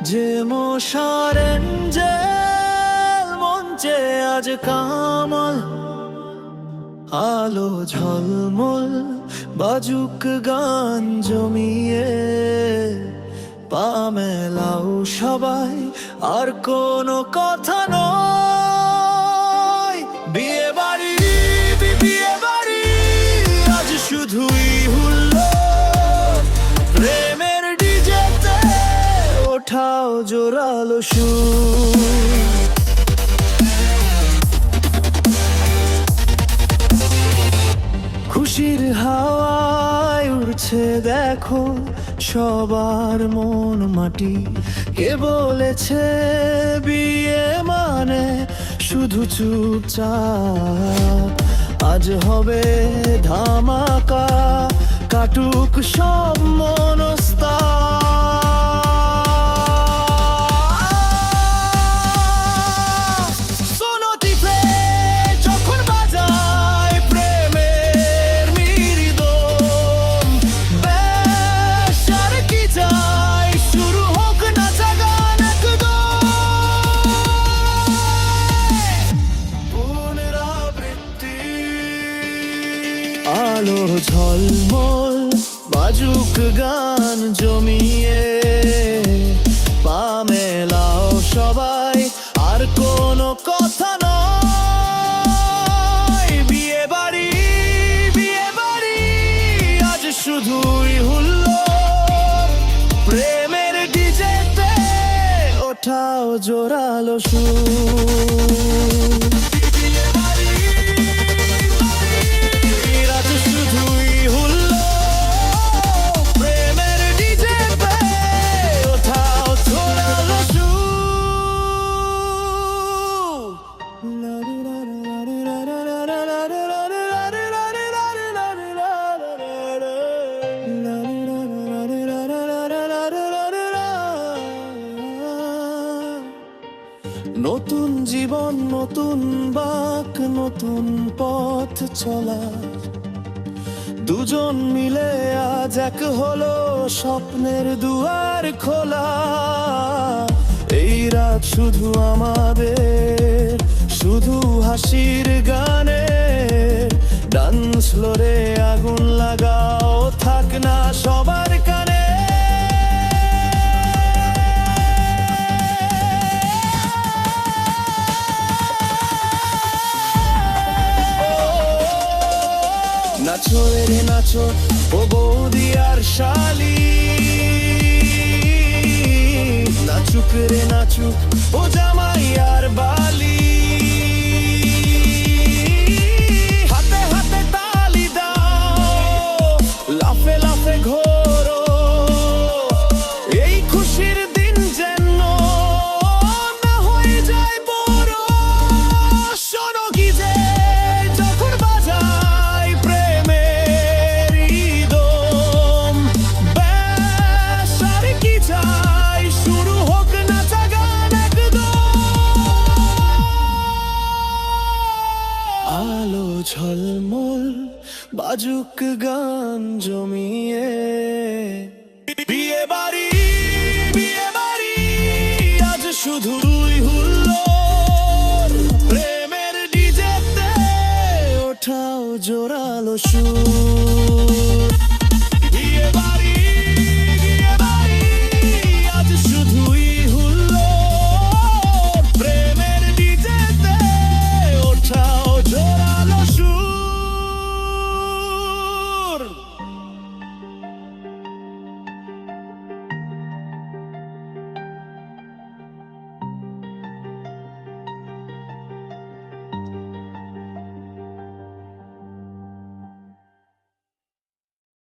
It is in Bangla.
যে মশার এঞ্জেল মঞ্চে আজ কামাল, আলো ঝলমল বাজুক গান জমিয়ে, পা মেলাও সবাই আর কোনো কথা নয়। বিয়ে বাড়ি বিয়ে বাড়ি আজ শুধুই হুল্লোড়, প্রেমের ডিজেতে ওঠাও জোরালো সুর। খুশির হাওয়ায় উড়ছে দেখো সবার মন মাটি। কে বলেছে বিয়ে মানে শুধু চুপচাপ? আজ হবে ধামাকা, কাটুক সব মনস্তাপ। আলো ঝলমল বাজুক গান জমিয়ে, পা মেলাও সবাই আর কোনো কথা নয়। বিয়ে বাড়ি আজ শুধুই হুল্লোড়, প্রেমের ডিজেতে ওঠাও জোরালো সুর। নতুন জীবন, নতুন বাক, নতুন পথ চলা, দুজন মিলে আজ এক হলো, স্বপ্নের দুয়ার খোলা। এই রাত শুধু আমাদের, শুধু হাসির গানে, ডান্স ফ্লোরে আগুন লাগাও, থাক না সবার কানে। নাচো রে নাচো ও বৌদি আর শালি, নাচুক রে নাচুক ও জামাই আর বালি। হাতে হাতে তালি দাও, লাফে লাফে ঘোরো, এই খুশির দিন যেন না হয়ে যায় বড়। শোনো কি যে যখন বাজায় প্রেমের ইদম, ব্যাস আর কি চাই, শুরু হোক নাচা গান একদম। আলো ঝলমল বাজুক গান জমিয়ে,